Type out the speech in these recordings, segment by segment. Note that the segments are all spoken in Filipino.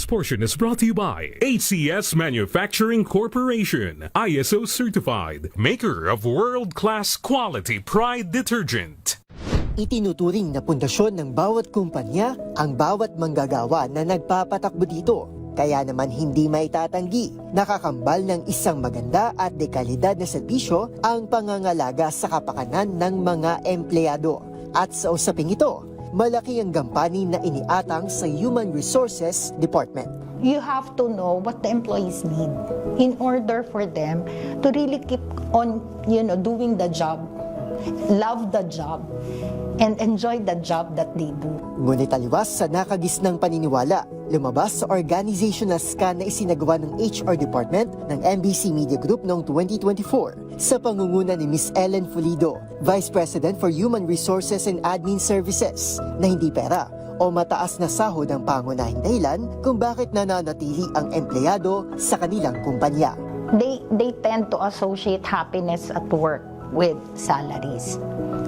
This portion is brought to you by ACS Manufacturing Corporation, ISO certified, maker of world-class quality Pride detergent. Itinuturing na pundasyon ng bawat kumpanya ang bawat manggagawa na nagpapatakbo dito. Kaya naman hindi maitatanggi, nakakambal ng isang maganda at dekalidad na serbisyo ang pangangalaga sa kapakanan ng mga empleyado. At sa usaping ito, malaki ang gampanin na iniatang sa Human Resources Department. You have to know what the employees need in order for them to really keep on, doing the job, love the job, and enjoy the job that they do. Ngunit taliwas sa nakagisnang paniniwala, lumabas sa organizational scan na isinagawa ng HR Department ng MBC Media Group noong 2024 sa pangunguna ni Ms. Ellen Fulido, Vice President for Human Resources and Admin Services, na hindi pera o mataas na sahod ang pangunahing dahilan kung bakit nananatili ang empleyado sa kanilang kumpanya. They tend to associate happiness at work with salaries.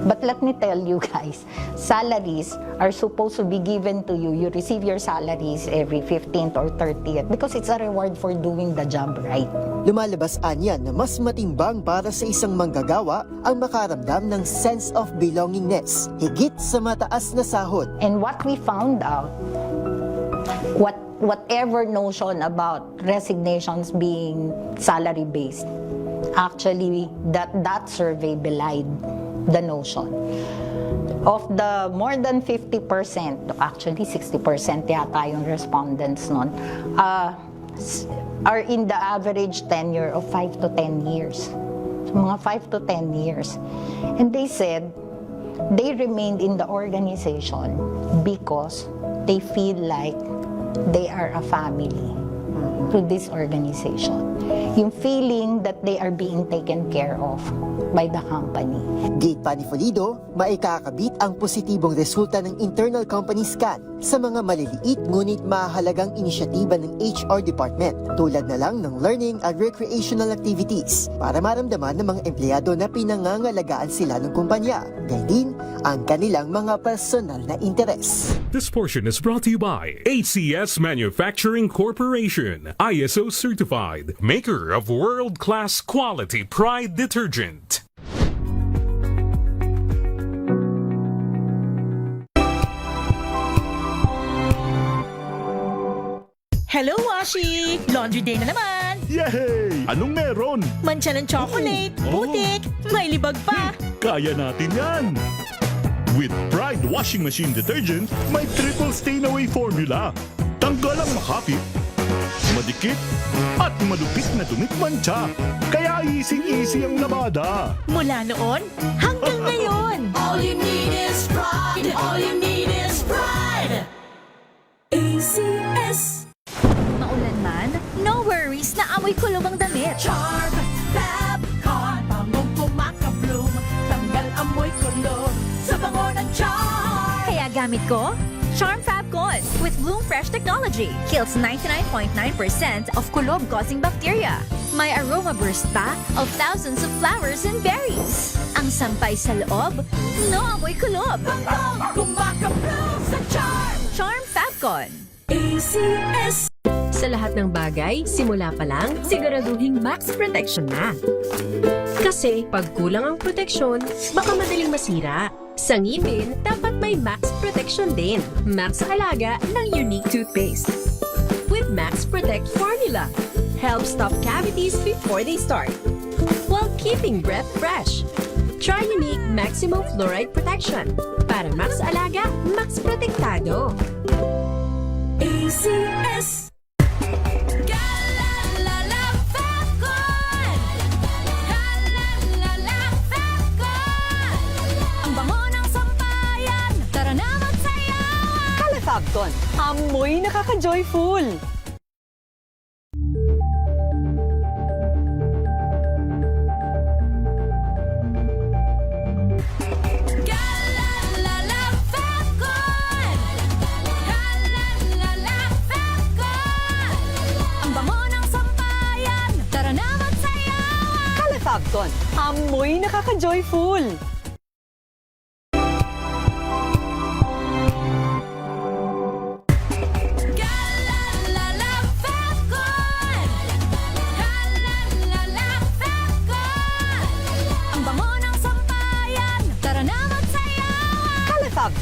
But let me tell you guys, salaries are supposed to be given to you. You receive your salaries every 15th or 30th because it's a reward for doing the job right. Lumalabas anya na mas matimbang para sa isang manggagawa ang makaramdam ng sense of belongingness, higit sa mataas na sahod. And what we found out, whatever notion about resignations being salary-based, actually that survey belied the notion. Of the more than 50%, actually 60% yata yung respondents nun, are in the average tenure of 5 to 10 years. So, mga 5 to 10 years. And they said they remained in the organization because they feel like they are a family to this organization. Yung feeling that they are being taken care of by the company. Gate pa ni Fulido, maikakabit ang positibong resulta ng internal company scan sa mga maliliit ngunit mahalagang inisyatiba ng HR Department tulad na lang ng learning and recreational activities para maramdaman ng mga empleyado na pinangangalagaan sila ng kumpanya, gayon din ang kanilang mga personal na interes. This portion is brought to you by ACS Manufacturing Corporation, ISO certified, maker of world-class quality Pride detergent. Hello, Washi! Laundry day na naman! Yay! Anong meron? Mancha ng chocolate, putik, may libag pa! Kaya natin yan! With Pride Washing Machine Detergent, may triple stain-away formula. Tanggal ang makapit, madikit, at malupit na dumit mancha. Kaya easy-easy ang labada. Mula noon hanggang ngayon! All you need is pride. All you need is pride. ACS. Maulan man, no worries na amoy kulong ang damit. Charm Fab Con. Pangong kumakabloom. Tanggal amoy kulong sa bango ng charm. Kaya gamit ko, Charm Fab Con with Bloom Fresh technology. Kills 99.9% of kulob-causing bacteria. May aroma burst pa of thousands of flowers and berries. Ang sampay sa loob, no amoy kulob. Pangong kumakabloom sa charm. Charm Fab Con. ACS. Sa lahat ng bagay, simula pa lang, siguraduhing max protection na. Kasi pag kulang ang proteksyon, baka madaling masira. Sa ngipin, dapat may max protection din. Max Alaga ng Unique Toothpaste. With Max Protect Formula, helps stop cavities before they start, while keeping breath fresh. Try Unique Maximum Fluoride Protection. Para Max Alaga, Max Protektado. ACS. Fabcon, amoy nakaka-joyful! Fabcon, amoy nakaka-joyful!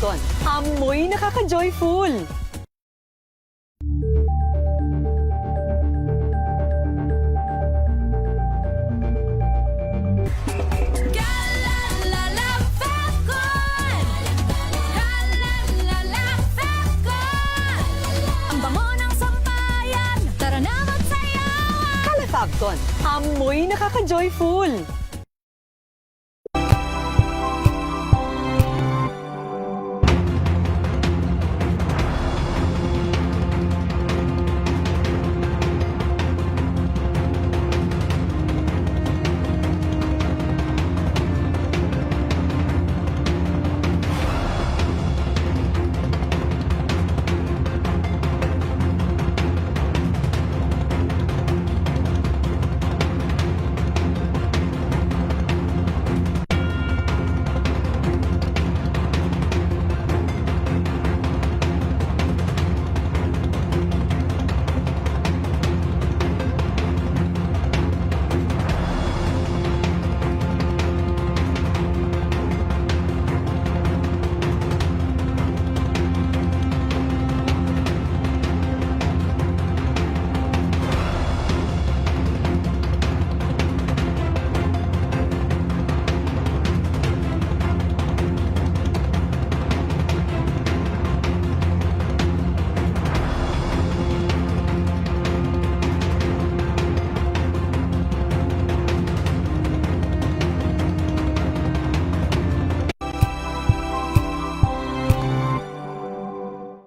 Falcon. Amoy nakaka-joyful! Kalalala Falcon! Kalalala Falcon! Ang bango ng sampayan, tara na magsayawan! Kala Falcon. Amoy nakaka-joyful!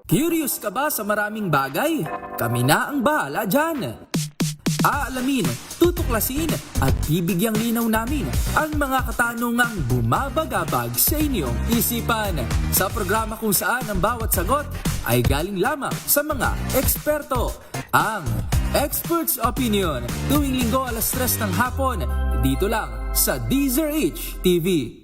Curious ka ba sa maraming bagay? Kami na ang bahala dyan. Aalamin, tutuklasin at bibigyang linaw namin ang mga katanungang bumabagabag sa inyong isipan. Sa programa kung saan ang bawat sagot ay galing lamang sa mga eksperto. Ang Expert's Opinion, tuwing linggo 3:00 ng hapon, dito lang sa DZRH TV.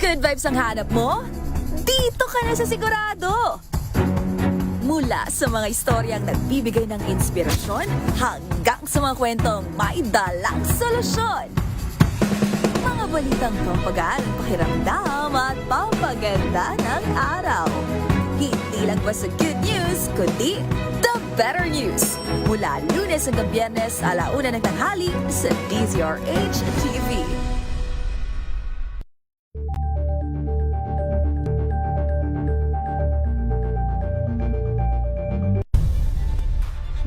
Good vibes ang hanap mo? Dito ka na sa sigurado! Mula sa mga istoryang nagbibigay ng inspirasyon hanggang sa mga kwentong may dalang solusyon. Mga balitang pampagaan, pakiramdam at pampaganda ng araw. Hindi lang basta good news, kundi the better news. Mula Lunes hanggang Biyernes, 1:00 ng tanghali sa DZRH TV.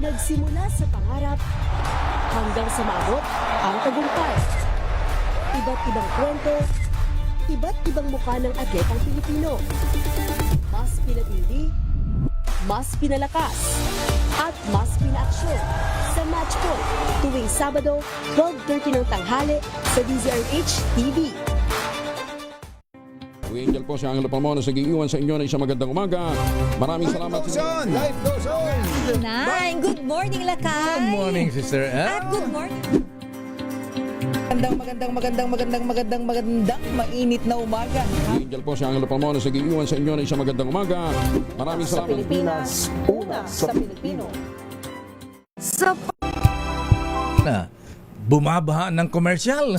Nagsimula sa pangarap hanggang sa maabot ang tagumpay. Iba't ibang kwento, iba't ibang mukha ng atletang Pilipino. Mas pinatindi, mas pinalakas, at mas pinaaksyon sa Match Point tuwing Sabado, 12:30 ng tanghali sa DZRH TV. Angel po si Angelo Palmona sa giiwan sa inyo na isang magandang umaga. Maraming salamat. Life goes on! Nine, good morning, Lakay! Good morning, Sister At good morning. Magandang mainit na umaga. Angel po si Angelo Palmona sa giiwan sa inyo na isang magandang umaga. Maraming salamat. Pilipinas, una sa Pilipino. Sa Na, bumabaha ng komersyal.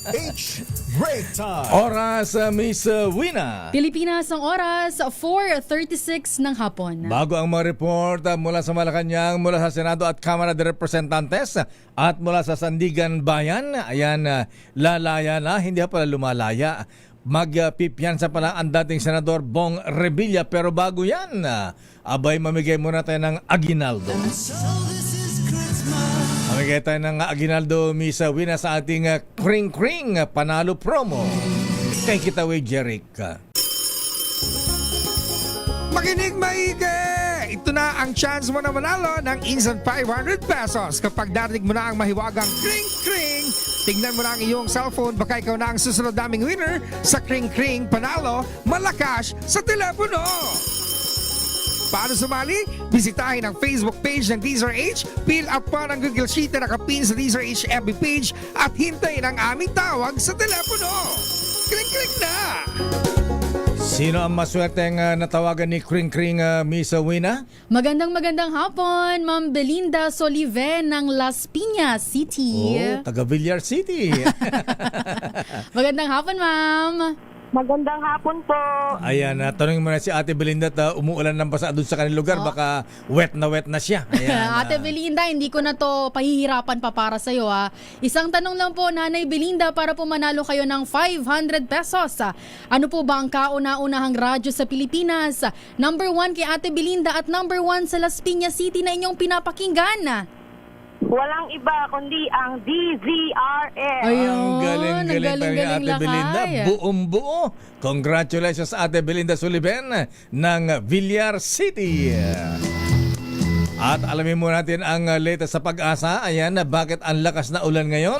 H break time. Oras, Miss Wina. Pilipinas ang oras, 4:36 ng hapon. Bago ang mga report mula sa Malacanang, mula sa Senado at Kamara de Representantes at mula sa Sandigan Bayan, ayan, lalaya na, hindi pala lumalaya. Magpipiyansa pala ang dating Senador Bong Revilla, pero bago yan, abay mamigay muna tayo ng aginaldo. Mamigay tayo ng aginaldo, Miss Wina, sa ating Kring Kring Panalo Promo kay Kitaway Jeric. Makinig maigi! Ito na ang chance mo na manalo ng instant 500 pesos kapag narinig mo na ang mahiwagang Kring Kring. Tingnan mo na ang iyong cellphone, baka ikaw na ang susunod naming winner sa Kring Kring Panalo Malakas sa telepono. Paano sumali? Bisitahin ang Facebook page ng DZRH, fill up pa ng Google Sheet na nakapin sa DZRH FB page at hintayin ang aming tawag sa telepono. Kring-kring na! Sino ang maswerteng natawagan ni Kring Kring Miss Wina? Magandang hapon, Ma'am Belinda Soliven ng Las Piñas City. Oh, taga Villar City. Magandang hapon, Ma'am. Magandang hapon po. Ayan, tanongin mo na si Ate Belinda at umuulan ng basa doon sa kanilang lugar. Baka wet na siya. Ayan, Ate Belinda, hindi ko na to pahihirapan pa para sa'yo ha. Isang tanong lang po, Nanay Belinda, para po manalo kayo ng 500 pesos. Ano po ba ang kauna-unahang radyo sa Pilipinas? Number 1 kay Ate Belinda at number 1 sa Las Piñas City na inyong pinapakinggan. Walang iba kundi ang DZRS. Ang galing-galing pa ni Ate Belinda. Buong-buo. Congratulations Ate Belinda Sullivan ng Villar City. At alamin mo natin ang latest sa Pag-asa. Ayan, bakit ang lakas na ulan ngayon?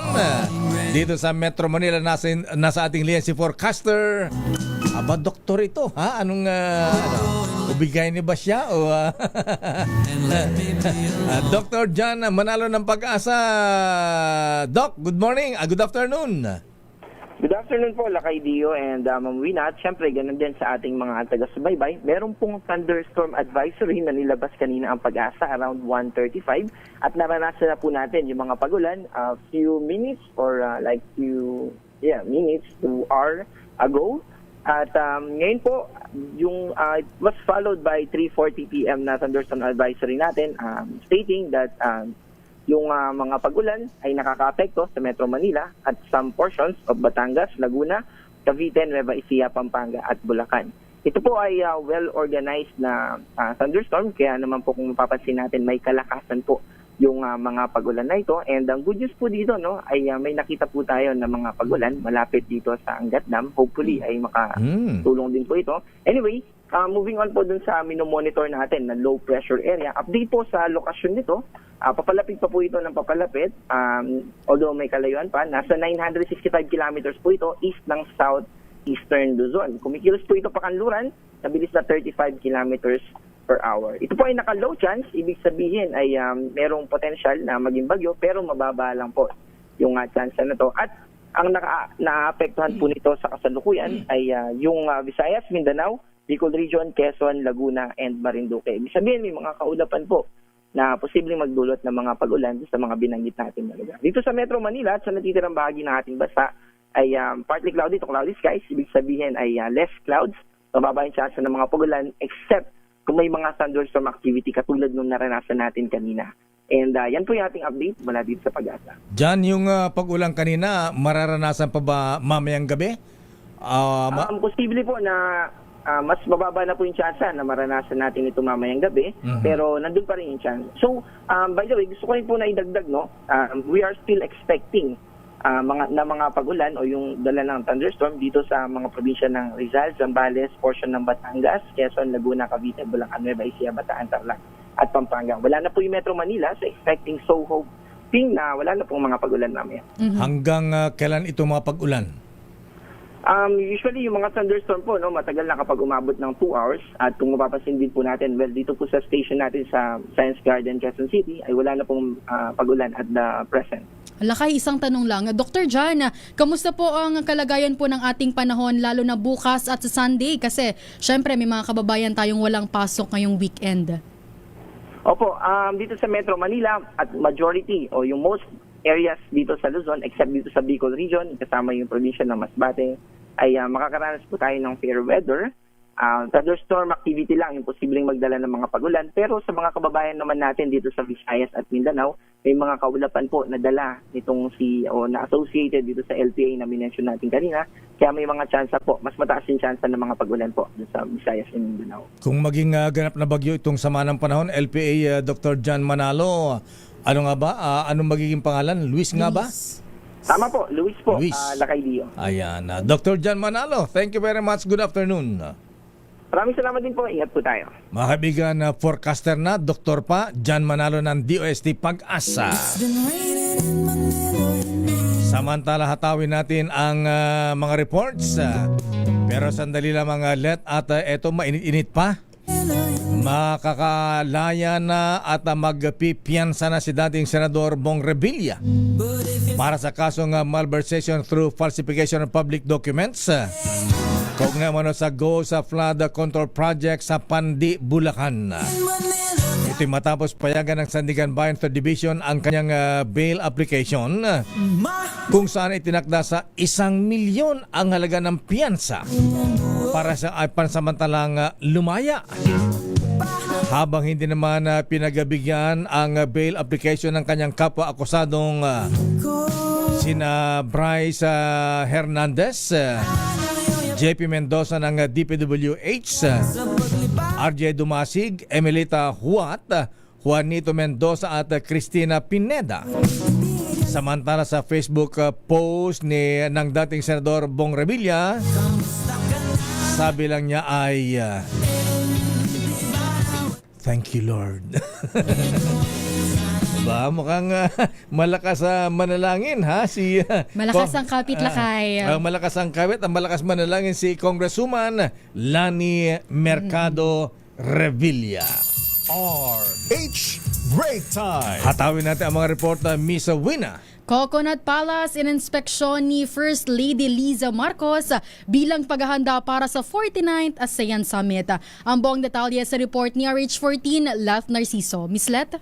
Dito sa Metro Manila, nasa ating liyan si forecaster. Aba, doktor ito. Ha? Anong ubigay ni ba siya? O, Dr. John Manalo ng Pag-asa. Doc, good morning. Good afternoon. Good afternoon po, Lakay Dio and Ma'am Wina. At syempre, ganun din sa ating mga taga-subaybay. Meron pong thunderstorm advisory na nilabas kanina ang Pag-asa around 1:35. At naranasan na po natin yung mga pagulan a few minutes or minutes to hour ago. At ngayon po, yung it was followed by 3:40 p.m. na thunderstorm advisory natin stating that yung mga pagulan ay nakaka-apekto sa Metro Manila at some portions of Batangas, Laguna, Cavite, Nueva Ecija, Pampanga at Bulacan. Ito po ay well-organized na thunderstorm, kaya naman po kung mapapansin natin may kalakasan po yung mga pagulan na ito. And ang good news po dito ay may nakita po tayo na mga pagulan malapit dito sa Angat Dam. Hopefully ay makatulong din po ito. Anyway, moving on po dun sa minomonitor natin na low pressure area. Update po sa lokasyon nito. Papalapit pa po ito ng papalapit. Although may kalayuan pa, nasa 965 kilometers po ito east ng southeastern Luzon. Kumikilos po ito pakanluran sa bilis na 35 kilometers per hour. Ito po ay naka-low chance, ibig sabihin ay merong potential na maging bagyo pero mababa lang po yung chance na to. At ang naapektuhan po nito sa kasalukuyan ay yung Visayas, Mindanao, Bicol Region, Quezon, Laguna, and Marinduque. Ibig sabihin may mga kaulapan po na posibleng magdulot ng mga pag-ulan sa mga binanggit natin na lugar. Dito sa Metro Manila at sa natitirang bahagi ng ating bansa ay partly cloudy to cloudy skies. Ibig sabihin ay less clouds, mababa yung chance ng mga pag-ulan except kung may mga thunderstorm activity katulad nung naranasan natin kanina. And yan po yung ating update mula dito sa Pag-asa. Diyan yung pag-ulan kanina, mararanasan pa ba mamayang gabi? Posible po na mas mababa na po yung chance na maranasan natin ito mamayang gabi, pero nandun pa rin yung chance. So, by the way, gusto ko rin po na idagdag, we are still expecting mga pag-ulan o yung dala ng thunderstorm dito sa mga probinsya ng Rizal, Zambales, portion ng Batangas, Quezon, Laguna, Cavite, Bulacan, Nueva Ecija, Bataan, Tarlac at Pampanga. Wala na po yung Metro Manila, so expecting hoping na wala na pong mga pag-ulan mamaya. Hanggang kailan ito mga pag-ulan? Usually yung mga thunderstorm po matagal na kapag umabot ng 2 hours at kung mapapansin din po natin, dito po sa station natin sa Science Garden, Quezon City ay wala na pong pag-ulan at the present. Lakay, isang tanong lang. Dr. John, kamusta po ang kalagayan po ng ating panahon lalo na bukas at sa Sunday? Kasi syempre may mga kababayan tayong walang pasok ngayong weekend. Opo, dito sa Metro Manila at majority o yung most areas dito sa Luzon except dito sa Bicol Region, kasama yung probinsya ng Masbate, ay makakaranas po tayo ng fair weather. Thunderstorm activity lang yung posibleng magdala ng mga pagulan. Pero sa mga kababayan naman natin dito sa Visayas at Mindanao, may mga kaulapan po na dala nitong na-associated dito sa LPA na minention natin kanina. Kaya may mga tsansa po, mas mataas yung tsansa ng mga pagulan po dito sa Visayas at Mindanao. Kung maging ganap na bagyo itong sama ng panahon, LPA Dr. John Manalo, ano nga ba? Anong magiging pangalan? Luis nga ba? Tama po, Luis po, Lakay Dio. Ayan, Dr. John Manalo, thank you very much. Good afternoon. Maraming salamat din po. Ingat po tayo. Mga kaibigan, forecaster na, Dr. pa, John Manalo ng DOST Pag-asa. Samantala, hatawin natin ang mga reports. Pero sandali lang mga let at eto mainit-init pa. Makakalaya na at magpipiyansa na si dating Senador Bong Revilla para sa kasong malversation through falsification of public documents. Kaugnay mo sa Go sa Flood Control Project sa Pandi, Bulacan. Ito'y matapos payagan ng Sandigan Bayan 3rd Division ang kanyang bail application kung saan itinakda sa 1 milyon ang halaga ng piyansa para sa pansamantalang lumaya. Habang hindi naman pinagabigyan ang bail application ng kanyang kapwa-akusadong sina Bryce Hernandez, JP Mendoza ng DPWH, RJ Dumasig, Emelita Huat, Juanito Mendoza at Cristina Pineda. Samantala sa Facebook post ng dating Senador Bong Revilla, sabi lang niya ay thank you Lord. Ba, mukhang malakas manalangin ha si Malakas ang kapit, Lakay. malakas ang kapit, ang malakas manalangin si Congresswoman Lani Mercado Revilla. RH Break Time. Hatawin natin ang mga report na Miss Wina. Coconut Palace ininspeksyon ni First Lady Liza Marcos bilang paghahanda para sa 49th ASEAN Summit. Ang buong detalye sa report ni RH14, Leth Narciso. Miss Leth?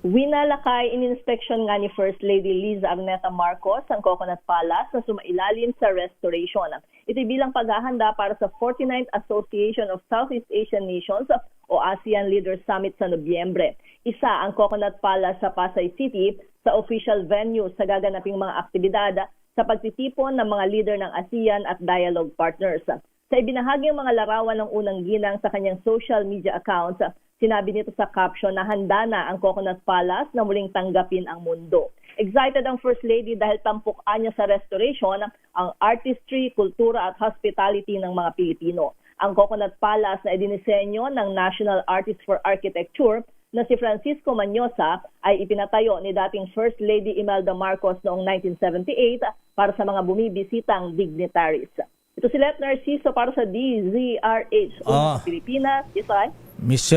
Winalakay, ininspeksyon nga ni First Lady Liza Agneta Marcos ang Coconut Palace na sumailalim sa restoration. Ito'y bilang paghahanda para sa 49th Association of Southeast Asian Nations o ASEAN Leaders Summit sa Nobyembre. Isa ang Coconut Palace sa Pasay City sa official venue sa gaganaping mga aktibidad sa pagtitipon ng mga leader ng ASEAN at dialogue partners. Sa ibinahaging mga larawan ng unang ginang sa kanyang social media accounts, sinabi nito sa caption na handa na ang Coconut Palace na muling tanggapin ang mundo. Excited ang First Lady dahil tampukan niya sa restoration ang artistry, kultura at hospitality ng mga Pilipino. Ang Coconut Palace na idinisenyo ng National Artist for Architecture na si Francisco Manyosa ay ipinatayo ni dating First Lady Imelda Marcos noong 1978 para sa mga bumibisitang dignitaries. Ito si Leth Narciso para sa DZRH sa Pilipinas. Isay? Miss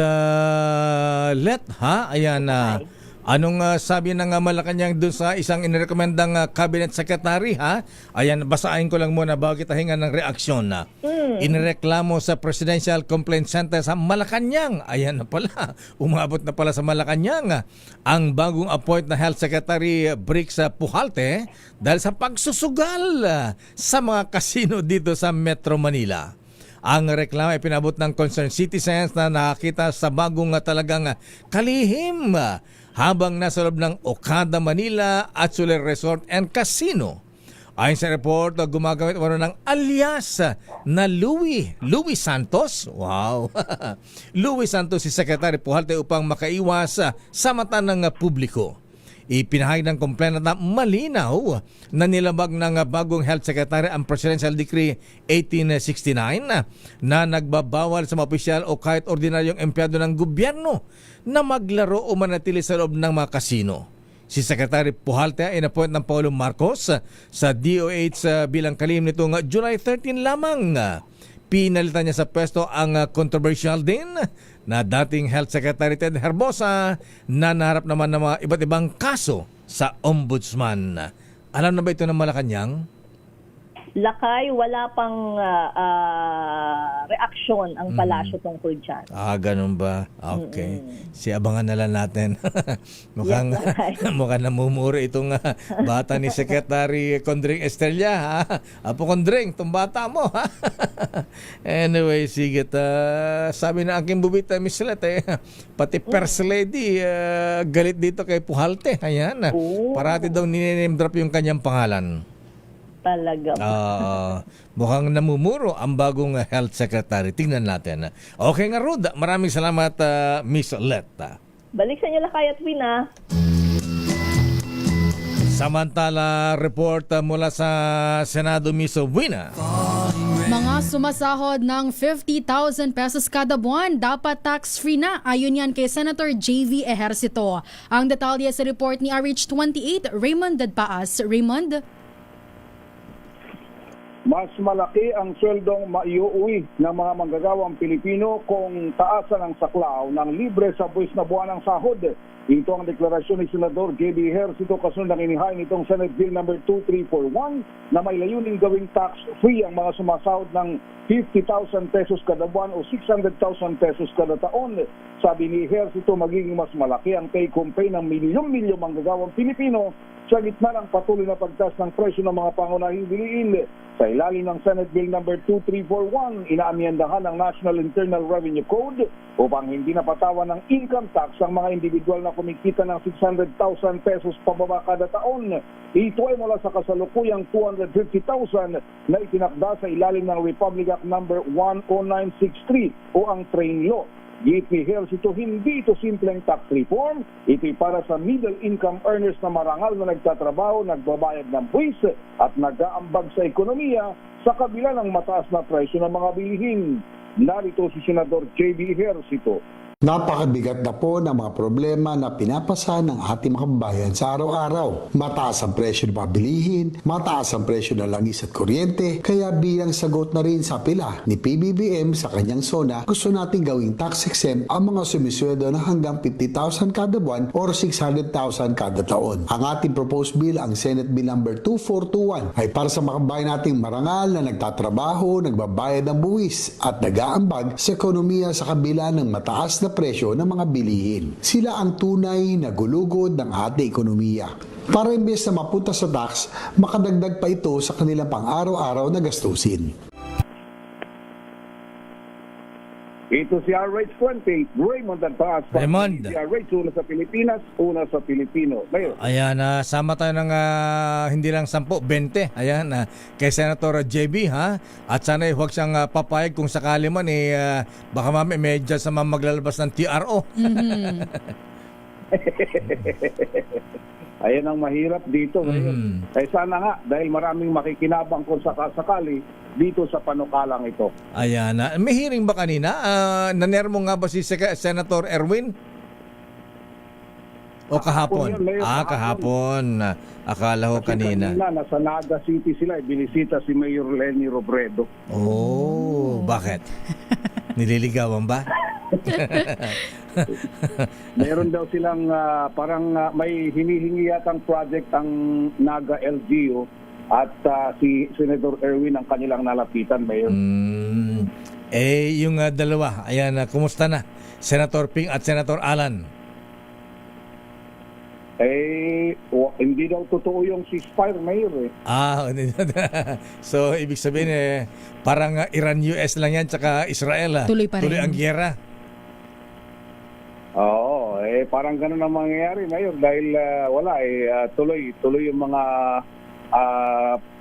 Let, ha? Ayan na. Anong sabi ng Malacanang doon sa isang inirekomendang cabinet secretary, ha? Ayan, basahin ko lang muna bago kita hingan ng reaksyon na. Inireklamo sa Presidential Complaint Center sa Malacanang. Ayan na pala. Umabot na pala sa Malacanang ang bagong appoint na Health Secretary Brix Pujalte dahil sa pagsusugal sa mga kasino dito sa Metro Manila. Ang reklamo ay pinabot ng concerned citizens na nakakita sa bagong talagang kalihim habang nasa loob ng Okada, Manila at Soler Resort and Casino. Ayon sa report, gumagamit ng alias na Louis Santos. Wow! Louis Santos si Secretary Pujalte upang makaiwas sa mata ng publiko. Ipinahayag ng complainant na malinaw na nilabag ng bagong Health Secretary ang Presidential Decree 1869 na nagbabawal sa mga opisyal o kahit ordinaryong empleyado ng gobyerno na maglaro o manatili sa loob ng mga kasino. Si Secretary Pujalte ay inappoint ng Pangulong Marcos sa DOH bilang kalihim nitong July 13 lamang. Pinalitan niya sa pwesto ang controversial din na dating Health Secretary Ted Herbosa na naharap naman ng mga iba't ibang kaso sa Ombudsman. Alam na ba ito ng Malacanang? Lakay, wala pang reaksyon ang palasyo tungkol dyan. Ganun ba? Okay. Si abangan na lang natin. mukhang namumuro itong bata ni Secretary Condring Estrella. Ha? Apo Condring, itong bata mo. Ha? Anyway, sige. Sabi na aking bubita, Miss Let, pati First Lady galit dito kay Pujalte. Ayan. Parati daw niname drop yung kanyang pangalan. Talaga. Mukhang namumuro ang bagong Health Secretary. Tingnan natin. Okay nga, Rod. Maraming salamat, Miss Letta. Balik sa inyo, Lakay at Wina. Samantala, report mula sa Senado, Miss Wina. Mga sumasahod ng 50,000 pesos kada buwan dapat tax-free na. Ayon yan kay Senator JV Ejercito. Ang detalye sa report ni RH28, Raymond Dadpaas. Raymond? Mas malaki ang sweldong maiuwi ng mga manggagawang Pilipino kung taasan ang saklaw ng libre sa buwis na buwan ng sahod. Ito ang deklarasyon ni Senador J.B. Ejercito kasunod ng inihain itong Senate Bill No. 2341 na may layuning gawing tax-free ang mga sumasahod ng 50,000 pesos kada buwan o 600,000 pesos kada taon. Sabi ni Ejercito, magiging mas malaki ang take-home pay ng milyong-milyong manggagawang Pilipino sa gitna ng patuloy na pagtaas ng presyo ng mga pangunahing bilihin. Sa ilalim ng Senate Bill No. 2341, inaamyendahan ang National Internal Revenue Code upang hindi napatawan ng income tax ang mga individual na kumikita ng 600,000 pesos pababa kada taon. Ito ay mula sa kasalukuyang 250,000 na itinakda sa ilalim ng Republic Act No. 10963 o ang Train Law. J.P. Ejercito, hindi ito simpleng tax reform. Ito'y para sa middle income earners na marangal na nagtatrabaho, nagbabayad ng buwis at nag-aambag sa ekonomiya sa kabila ng mataas na presyo ng mga bilihin. Narito si Senador J.B. Ejercito. Napakabigat na po ng mga problema na pinapasa ng ating mga kababayan sa araw-araw. Mataas ang presyo ng mga bilihin, mataas ang presyo ng langis at kuryente, kaya bilang sagot na rin sa pila ni PBBM sa kanyang SONA, gusto nating gawing tax exempt ang mga sumisweldo ng hanggang 50,000 kada buwan or 600,000 kada taon. Ang ating proposed bill, ang Senate Bill No. 2421, ay para sa mga kababayan nating marangal na nagtatrabaho, nagbabayad ng buwis at nag-aambag sa ekonomiya sa kabila ng mataas na presyo ng mga bilihin. Sila ang tunay na gulugod ng ating ekonomiya. Para imbes na mapunta sa tax, makadagdag pa ito sa kanilang pang-araw-araw na gastusin. Ito si RH28, Raymond Antas. Raymond. Si RH, una sa Pilipinas, una sa Pilipino. Mayor. Ayan, sama tayo ng hindi lang 10, 20. Ayan, kay Senator JB, ha? At sana huwag siyang papayag kung sakali man, baka mami medyo sa maglalabas ng TRO. Ayan ang mahirap dito. Sana nga, dahil maraming makikinabang kung sakali dito sa panukalang ito. Ayan, may hearing ba kanina? Nanermo nga ba si Senator Erwin? O kahapon? Kahapon. Akala ko kanina. Nasa Naga City sila, binisita si Mayor Lenny Robredo. Oh, bakit? Nililigawan ba? Meron daw silang parang may hinihingi yatang project ang Naga LGU at si Senator Erwin ang kanilang nalapitan, Mayor. Yung dalawa, ayan, kumusta na? Senator Ping at Senator Alan? Hindi daw totoo yung ceasefire, Mayor. So, ibig sabihin, parang Iran-US lang yan, tsaka Israel. Tuloy pa rin. Tuloy ang gyera. Oo, parang ganun ang mangyayari, Mayor, dahil tuloy yung mga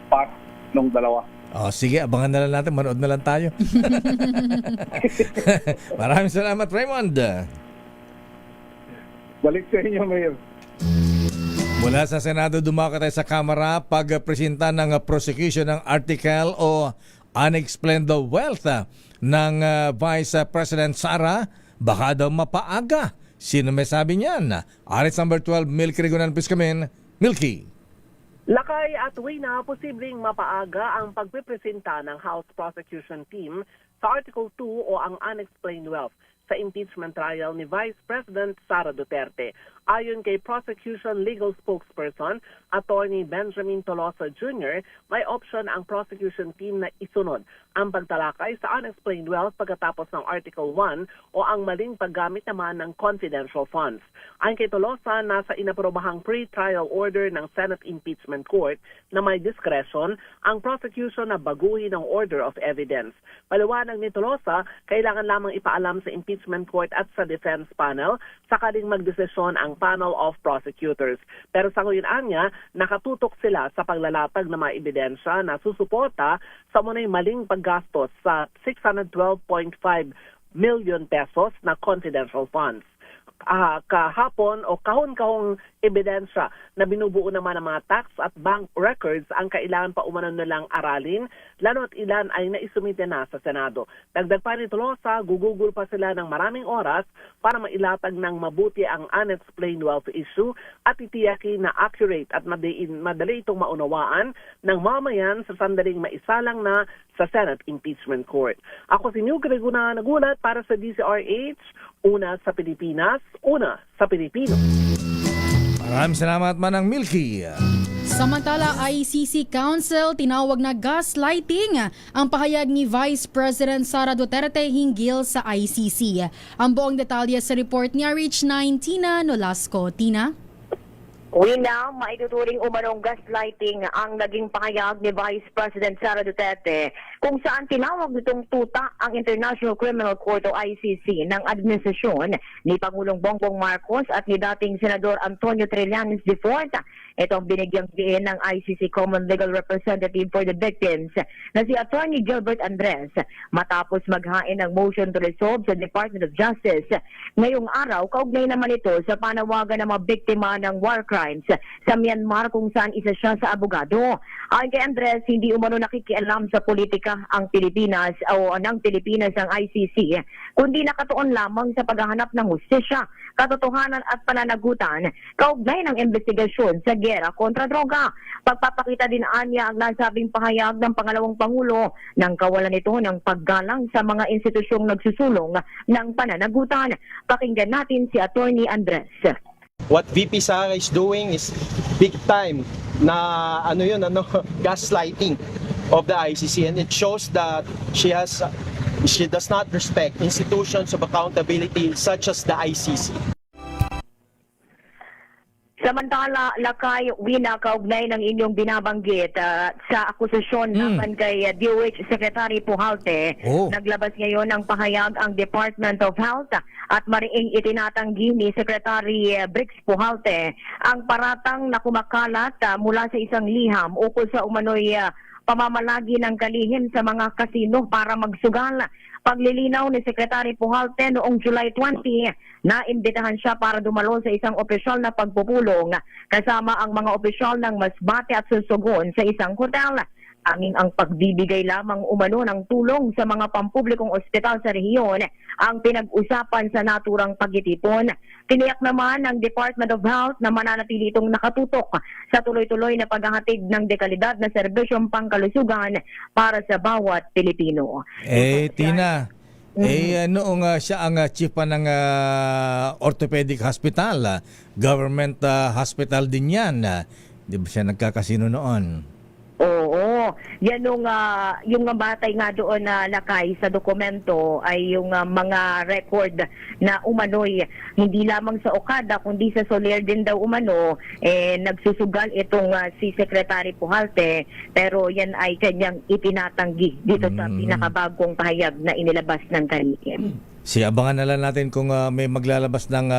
part ng dalawa. Sige, abangan na lang natin, manood na lang tayo. Maraming salamat, Raymond. Balik sa inyo, Mayor. Mula sa Senado, dumako tayo sa Kamara pagpresenta ng prosecution ng article o unexplained wealth ng Vice President Sara. Baka daw mapaaga. Sino may sabi niyan? Aris number 12, Milky Rigunan Piscamin. Milky. Lakay at Wayna, posibleng mapaaga ang pagpipresenta ng House Prosecution Team sa Article 2 o ang unexplained wealth sa impeachment trial ni Vice President Sara Duterte. Ayon kay Prosecution Legal Spokesperson, Attorney Benjamin Tolosa Jr., may option ang prosecution team na isunod ang pagtalakay sa unexplained wealth pagkatapos ng Article 1 o ang maling paggamit naman ng confidential funds. Ayon kay Tolosa, nasa inaprobahang pre-trial order ng Senate Impeachment Court na may discretion ang prosecution na baguhin ang order of evidence. Paliwanag ni Tolosa, kailangan lamang ipaalam sa impeachment court at sa defense panel sakaling magdesisyon ang panel of prosecutors. Pero sa ngayon niya, nakatutok sila sa paglalatag ng mga ebidensya na susuporta sa munay maling paggastos sa 612.5 million pesos na confidential funds. Kahapon o kahon-kahong ebidensya na binubuo naman ng mga tax at bank records ang kailangan pa umano nilang aralin, lalo at ilan ay naisumite na sa Senado. Dagdag pa ni Tolosa, gugugol pa sila ng maraming oras para mailatag ng mabuti ang unexplained wealth issue at itiyakin na accurate at madali itong maunawaan ng mamayan sa sandaling maisalang na sa Senate Impeachment Court. Ako si New Greguna nagulat para sa DCRH, una sa Pilipinas, una sa Pilipino. Maraming salamat Manang Milky. Samantala, ICC Council tinawag na gaslighting ang pahayag ni Vice President Sara Duterte hinggil sa ICC. Ang buong detalye sa report ni RH9 Tina Nolasco. Tina? Wina, maituturing umanong gaslighting ang naging pahayag ni Vice President Sara Duterte kung saan tinawag nitong tuta ang International Criminal Court o ICC ng administrasyon ni Pangulong Bongbong Marcos at ni dating Senador Antonio Trillanes IV. Itong binigyang diin ng ICC Common Legal Representative for the Victims na si Attorney Gilbert Andres matapos maghain ng motion to resolve sa Department of Justice. Ngayong araw, kaugnay naman ito sa panawagan ng mga biktima ng war crimes sa Myanmar kung saan isa siya sa abogado. Ayon kay Andres, hindi umano nakikialam sa politika ang Pilipinas o ng Pilipinas ang ICC, kundi nakatuon lamang sa paghahanap ng hustisya, katotohanan at pananagutan kaugnay ng investigasyon sa gera kontra droga. Pagpapakita din anya ang nasabing pahayag ng pangalawang Pangulo ng kawalan nito ng paggalang sa mga institusyong nagsusulong ng pananagutan. Pakinggan natin si Attorney Andres. What VP Sara is doing is big time na gaslighting of the ICC, and it shows that she does not respect institutions of accountability such as the ICC. Samantala, Lakay, Wina, kaugnay ng inyong binabanggit sa akusasyon naman kay DOH Secretary Pujalte, naglabas ngayon ng pahayag ang Department of Health at mariing itinatanggi ni Secretary Briggs Pujalte ang paratang na kumakalat mula sa isang liham ukol sa umano'y pamamalagi ng kalihim sa mga kasino para magsugal. Paglilinaw ni Secretary Pujalte noong July 20, naimbitahan siya para dumalo sa isang opisyal na pagpupulong kasama ang mga opisyal ng Masbate at Sorsogon sa isang hotel. Anging ang pagbibigay lamang umano ng tulong sa mga pampublikong ospital sa rehiyon ang pinag-usapan sa naturang pagtitipon. Tiniyak naman ng Department of Health na mananatili itong nakatutok sa tuloy-tuloy na paghahatid ng dekalidad na serbisyong pangkalusugan para sa bawat Pilipino. Tina, noong siya ang chief pa ng orthopedic hospital, government hospital din yan. Di ba siya nagkakasino noon? Oo. Yan yung batay nga doon na Lakay sa dokumento ay yung mga record na umano'y hindi lamang sa Okada kundi sa Soler din daw umano nagsusugal itong si Secretary Pujalte, pero yan ay kanyang itinatanggi dito sa pinakabagong pahayag na inilabas ng kalihim. Abangan na lang natin kung may maglalabas ng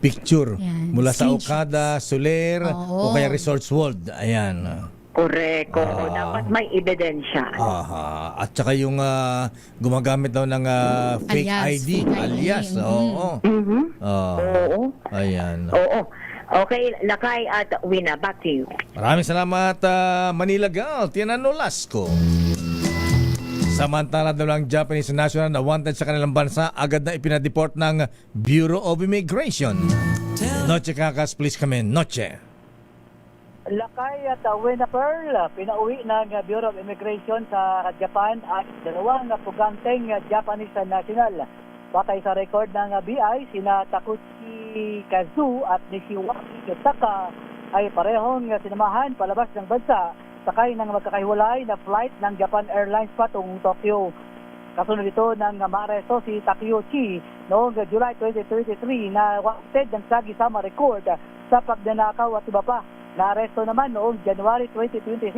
picture mula sa Okada, Soler o kaya Resorts World. Ayan. Correct. Dapat may ebidensya. At saka yung gumagamit daw ng fake ID, alias. Oo. Ayan. Oo. Okay, Lakay at Wina, back to you. Maraming salamat, Manila Gal, Tina Nolasco. Samantala daw lang Japanese national na wanted sa kanilang bansa agad na ipinadeport ng Bureau of Immigration. Noche Kakas, please come in. Noche. Lakay at Wena Pearl, pinauwi ng Bureau of Immigration sa Japan at dalawang puganteng Japanese national. Batay sa record ng BI, sina Takuchi Kazu at Nishiwaki Yotaka ay parehong sinamahan palabas ng bansa sakay ng magkakahiwalay na flight ng Japan Airlines patungong Tokyo. Kasunod ito ng maaresto si Takeuchi noong July 2023 na wanted ng Sagisama record sa pagnanakaw at iba pa. Naaresto naman noong January 2026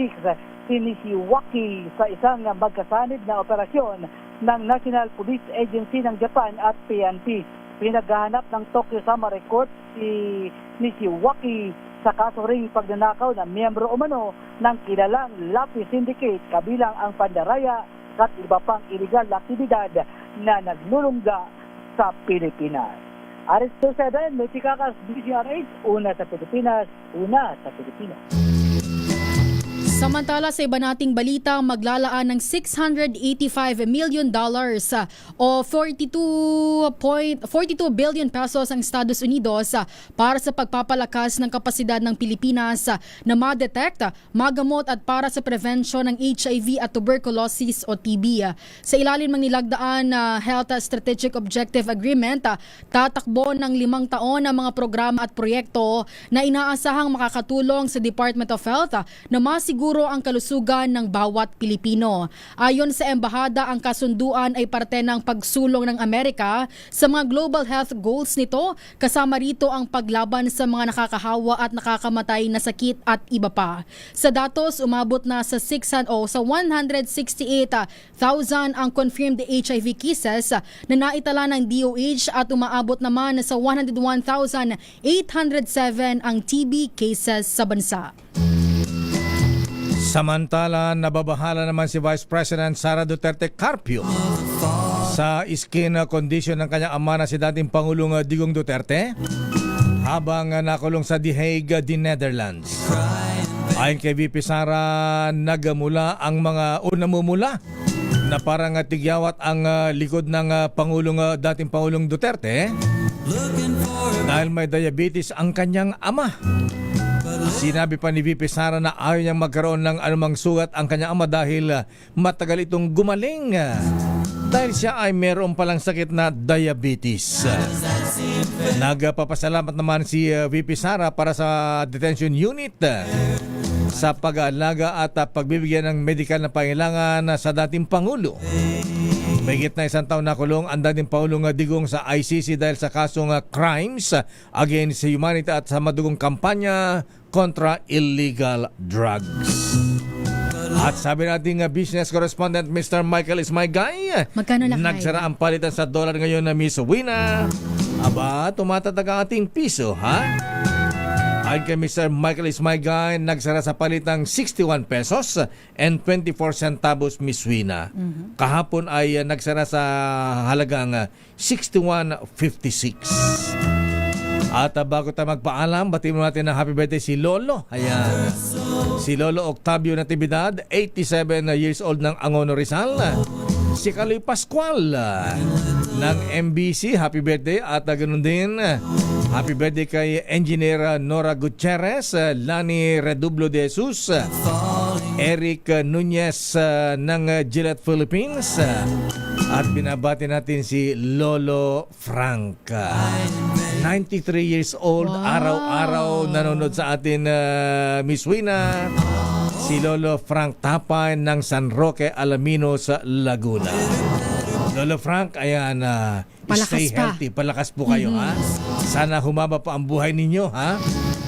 si Nishiwaki sa isang magkasanib na operasyon ng National Police Agency ng Japan at PNP. Pinaghahanap ng Tokyo Sama Record si Nishiwaki sa kaso ring pagnanakaw ng miyembro umano ng kilalang Lapi Syndicate kabilang ang pandaraya at iba pang illegal na aktibidad na naglulungga sa Pilipinas. RS27, may Tikakas DCRH, una sa Pilipinas, una sa Pilipino. Samantala sa iba nating balita, maglalaan ng $685 million o 42 billion pesos ang Estados Unidos para sa pagpapalakas ng kapasidad ng Pilipinas na ma-detect, magamot at para sa prevention ng HIV at tuberculosis o TB. Sa ilalim ng nilagdaan na Health Strategic Objective Agreement, tatakbo ng 5 taon ang mga programa at proyekto na inaasahang makakatulong sa Department of Health na masiguro ang kalusugan ng bawat Pilipino. Ayon sa embahada, ang kasunduan ay parte ng pagsulong ng Amerika sa mga global health goals nito, kasama rito ang paglaban sa mga nakakahawa at nakakamatay na sakit at iba pa. Sa datos, umabot na sa 168,000 ang confirmed HIV cases na naitala ng DOH at umaabot naman sa 101,807 ang TB cases sa bansa. Samantala, nababahala naman si Vice President Sara Duterte Carpio sa skin condition ng kanyang ama na si dating Pangulong Digong Duterte habang nakulong sa The Hague, the Netherlands. Ayon kay VP Sara, nagamula ang mga namumula na parang tigyawat ang likod ng dating Pangulong Duterte dahil may diabetes ang kanyang ama. Sinabi pa ni VP Sara na ayaw niyang magkaroon ng anumang sugat ang kanyang ama dahil matagal itong gumaling dahil siya ay meron palang sakit na diabetes. Nagpapasalamat naman si VP Sara para sa detention unit sa pag-aalaga at pagbibigyan ng medikal na pangailangan sa dating Pangulo. Mahigit na 1 taon na kulong ang dating Pangulong Digong sa ICC dahil sa kasong crimes against humanity at sa madugong kampanya kontra illegal drugs. At sabi nating business correspondent Mr. Michael Ismaygay, magkano lakay? Nagsara ang palitan sa dollar ngayon na Miss Wina. Aba, tumatatag ang ating piso, ha? Ayon kay Mr. Michael Ismaygay, nagsara sa palitang 61 pesos and 24 centavos Miss Wina. Kahapon ay nagsara sa halagang 61.56. At bago tayo magpaalam, batiin mo natin ng happy birthday si Lolo. Ayan. Si Lolo Octavio Natividad, 87 years old ng Angono Rizal. Si Kaloy Pascual ng MBC, happy birthday. At ganun din, happy birthday kay Engineer Nora Gutierrez, Lani Redublo de Jesus, Eric Nunez ng Gillette Philippines. At binabati natin si Lolo Frank, 93 years old. Wow. Araw-araw nanonood sa atin, Miss Wina. Si Lolo Frank Tapay ng San Roque, Alaminos, Laguna. Lolo Frank, ayan, stay healthy. Palakas po kayo, ha? Sana humaba pa ang buhay ninyo, ha?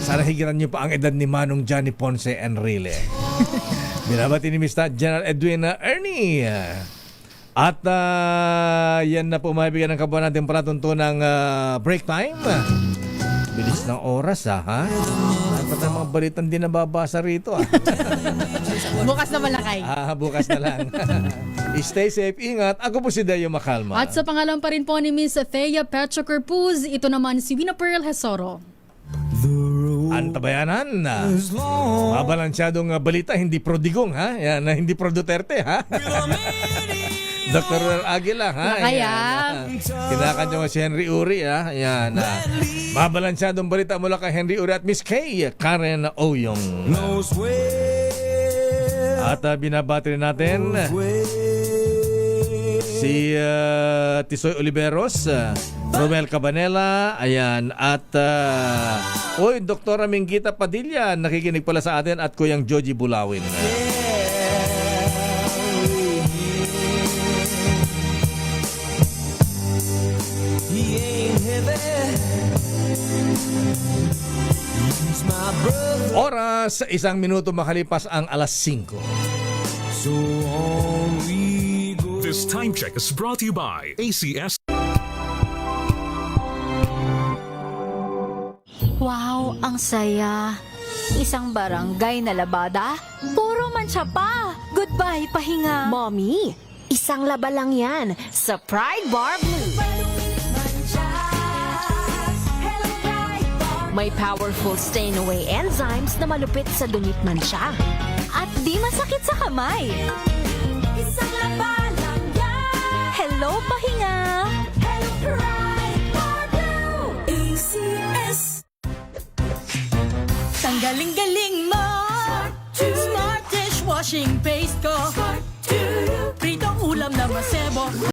Sana higiran nyo pa ang edad ni Manong Johnny Ponce Enrile. Binabati ni Mr. General Edwin Ernie. At yan na po maibigyan ng kabuuan natin palatuntunang break time. Bilis ng oras, ha? Dapat ang mga balitang din nababasa rito, ha? Bukas na malakay. Bukas na lang. Stay safe, ingat. Ako po si Deo Macalma. At sa pangalan pa rin po ni Miss Thea Petra Corpuz, ito naman si Wina Pearl Hesoro. Antabayanan na mabalansyadong balita, hindi pro Digong, ha? Yan, hindi pro Duterte, ha? Dr. Aguila, ha? Kaya kinakanya mo si Henry Uri, ha? Yan. Mabalansyadong balita mula kay Henry Uri at Miss Kay Karen Oyong. At binabati rin natin si Tisoy Oliveros, Romel Cabanela, ayan, at Dr. Minggita Padilla, nakikinig pala sa atin, at Kuyang Joji Bulawin. Oras, 1 minuto makalipas ang alas 5. This time check is brought to you by ACS. Wow, ang saya. Isang barangay na labada, puro mancha pa. Goodbye, pahinga. Mommy, isang laba lang yan sa Pride Bar Blue. May powerful stain-away enzymes na malupit sa dunit mansya. At di masakit sa kamay. Isang labalang yan. Hello, pahinga! Hello, Pride Barbell. ACS. Tanggaling-galing mo. Smart dishwashing paste ko. Pritong ulam na masebo.